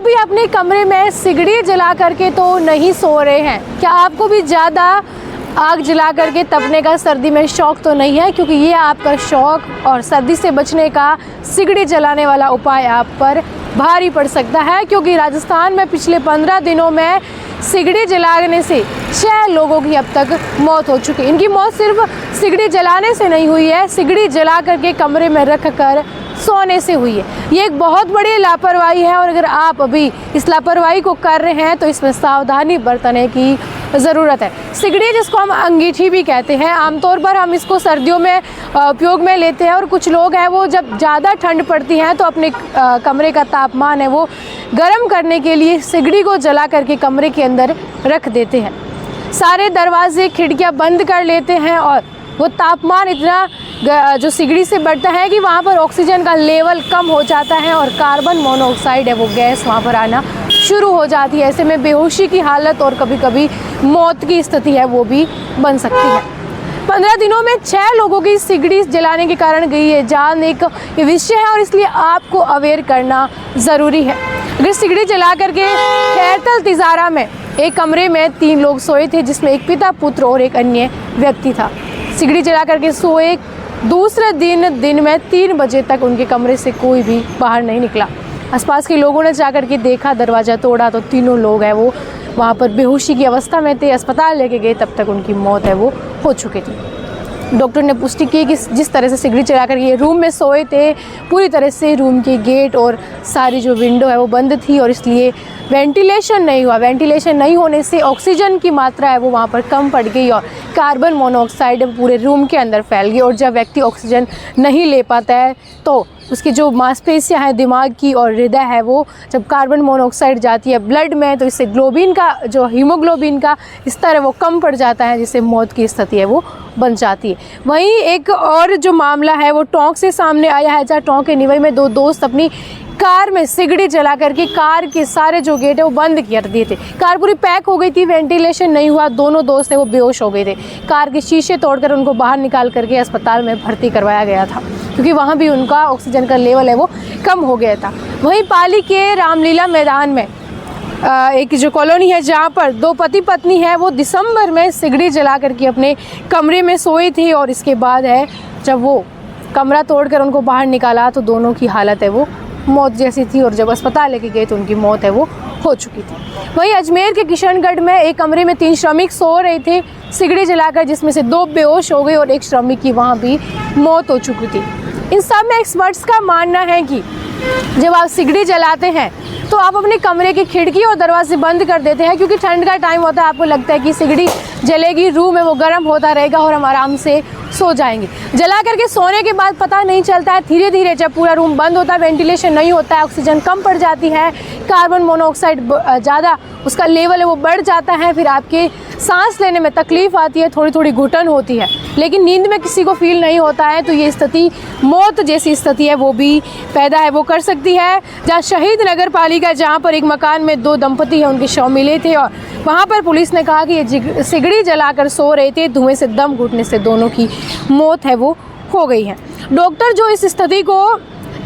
भी अपने कमरे में सिगड़ी जला करके तो नहीं सो रहे हैं? क्या आपको भी ज़्यादा आग जला करके तपने का सर्दी में शौक़ तो नहीं है? क्योंकि ये आपका शौक़ और सर्दी से बचने का सिगड़ी जलाने वाला उपाय आप पर भारी पड़ सकता है। क्योंकि राजस्थान में पिछले 15 दिनों में सिगड़ी जलाने से 6 लोगों की अब तक मौत हो चुकी है। इनकी मौत सिर्फ सिगड़ी जलाने से नहीं हुई है, सिगड़ी जला करके कमरे में रख कर सोने से हुई है। ये एक बहुत बड़ी लापरवाही है और अगर आप अभी इस लापरवाही को कर रहे हैं तो इसमें सावधानी बरतने की ज़रूरत है। सिगड़ी, जिसको हम अंगीठी भी कहते हैं, आमतौर पर हम इसको सर्दियों में उपयोग में लेते हैं और कुछ लोग हैं वो जब ज़्यादा ठंड पड़ती है तो अपने कमरे का तापमान है वो गर्म करने के लिए सिगड़ी को जला करके कमरे के अंदर रख देते हैं। सारे दरवाजे खिड़कियाँ बंद कर लेते हैं और वो तापमान इतना जो सिगड़ी से बढ़ता है कि वहाँ पर ऑक्सीजन का लेवल कम हो जाता है और कार्बन मोनोऑक्साइड है वो गैस वहाँ पर आना शुरू हो जाती है। ऐसे में बेहोशी की हालत और कभी कभी मौत की स्थिति है वो भी बन सकती है। 15 दिनों में 6 लोगों की सिगड़ी जलाने के कारण गई है जान, एक विषय है और इसलिए आपको अवेयर करना ज़रूरी है। अगर सिगड़ी जला करके खैरतल तिजारा में एक कमरे में 3 लोग सोए थे, जिसमें एक पिता, पुत्र और एक अन्य व्यक्ति था। सिगड़ी जला करके सोए दूसरे दिन में 3 बजे तक उनके कमरे से कोई भी बाहर नहीं निकला। आसपास के लोगों ने जाकर के देखा, दरवाज़ा तोड़ा तो तीनों लोग हैं वो वहाँ पर बेहोशी की अवस्था में थे। अस्पताल लेके गए, तब तक उनकी मौत है वो हो चुकी थी। डॉक्टर ने पुष्टि की कि जिस तरह से सिगड़ी जला कर ये रूम में सोए थे, पूरी तरह से रूम के गेट और सारी जो विंडो है वो बंद थी और इसलिए वेंटिलेशन नहीं हुआ। वेंटिलेशन नहीं होने से ऑक्सीजन की मात्रा है वो वहाँ पर कम पड़ गई और कार्बन मोनोऑक्साइड पूरे रूम के अंदर फैल गई। और जब व्यक्ति ऑक्सीजन नहीं ले पाता है तो उसकी जो मांसपेशियां हैं दिमाग की और हृदय है वो जब कार्बन मोनोऑक्साइड जाती है ब्लड में तो इससे ग्लोबिन का जो हीमोग्लोबिन का स्तर है वो कम पड़ जाता है, जिससे मौत की स्थिति है वो बन जाती है। वहीं एक और जो मामला है वो टोंक से सामने आया है, जहाँ टोंक के निवई में 2 दोस्त अपनी कार में सिगड़ी जला करके कार के सारे जो गेट है वो बंद कर दिए थे। कार पूरी पैक हो गई थी, वेंटिलेशन नहीं हुआ, दोनों दोस्त थे वो बेहोश हो गए थे। कार के शीशे तोड़कर उनको बाहर निकाल करके अस्पताल में भर्ती करवाया गया था, क्योंकि वहाँ भी उनका ऑक्सीजन का लेवल है वो कम हो गया था। वहीं पाली के रामलीला मैदान में एक जो कॉलोनी है जहाँ पर 2 पति पत्नी है वो दिसंबर में सिगड़ी जला करके अपने कमरे में सोई थी और इसके बाद है जब वो कमरा तोड़कर उनको बाहर निकाला तो दोनों की हालत है वो मौत जैसी थी और जब अस्पताल लेके गए तो उनकी मौत है वो हो चुकी थी। वहीं अजमेर के किशनगढ़ में एक कमरे में 3 श्रमिक सो रहे थे सिगड़ी जलाकर, जिसमें से 2 बेहोश हो गए और एक श्रमिक की वहाँ भी मौत हो चुकी थी। इन सब में एक्सपर्ट्स का मानना है कि जब आप सिगड़ी जलाते हैं तो आप अपने कमरे की खिड़की और दरवाजे बंद कर देते हैं, क्योंकि ठंड का टाइम होता है, आपको लगता है कि सिगड़ी जलेगी, रूम है वो गर्म होता रहेगा और हम आराम से सो जाएंगे। जला करके सोने के बाद पता नहीं चलता है, धीरे धीरे जब पूरा रूम बंद होता है, वेंटिलेशन नहीं होता है, ऑक्सीजन कम पड़ जाती है, कार्बन मोनोऑक्साइड ज़्यादा उसका लेवल है वो बढ़ जाता है, फिर आपके सांस लेने में तकलीफ आती है, थोड़ी थोड़ी घुटन होती है, लेकिन नींद में किसी को फील नहीं होता है। तो ये स्थिति मौत जैसी स्थिति है वो भी पैदा है वो कर सकती है। जहाँ शहीद नगर पालिका, जहाँ पर एक मकान में 2 दंपति हैं उनके शव मिले थे और वहाँ पर पुलिस ने कहा कि ये सिगड़ी जलाकर सो रहे थे, धुएं से दम घुटने से दोनों की मौत है वो हो गई है। डॉक्टर जो इस स्थिति को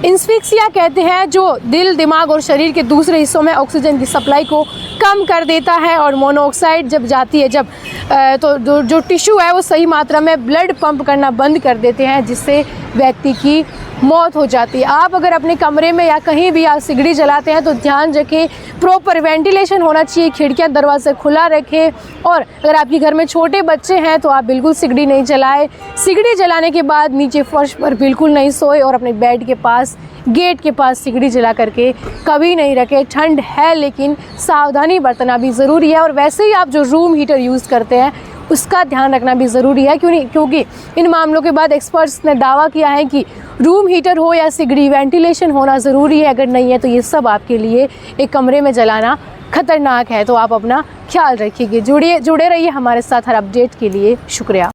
इंस्फिक्सिया कहते हैं, जो दिल, दिमाग और शरीर के दूसरे हिस्सों में ऑक्सीजन की सप्लाई को कम कर देता है और मोनोऑक्साइड जब जाती है तो जो टिश्यू है वो सही मात्रा में ब्लड पंप करना बंद कर देते हैं, जिससे व्यक्ति की मौत हो जाती है। आप अगर अपने कमरे में या कहीं भी आप सिगड़ी जलाते हैं तो ध्यान रखें, प्रॉपर वेंटिलेशन होना चाहिए, खिड़कियां दरवाज़ा खुला रखें और अगर आपके घर में छोटे बच्चे हैं तो आप बिल्कुल सिगड़ी नहीं जलाएं। सिगड़ी जलाने के बाद नीचे फर्श पर बिल्कुल नहीं सोए और अपने बेड के पास, गेट के पास सिगड़ी जला करके कभी नहीं रखें। ठंड है लेकिन सावधानी बरतना भी ज़रूरी है और वैसे ही आप जो रूम हीटर यूज़ करते हैं उसका ध्यान रखना भी ज़रूरी है, क्योंकि इन मामलों के बाद एक्सपर्ट्स ने दावा किया है कि रूम हीटर हो या सिगड़ी, वेंटिलेशन होना ज़रूरी है। अगर नहीं है तो ये सब आपके लिए एक कमरे में जलाना खतरनाक है। तो आप अपना ख्याल रखिए, जुड़े रहिए हमारे साथ हर अपडेट के लिए। शुक्रिया।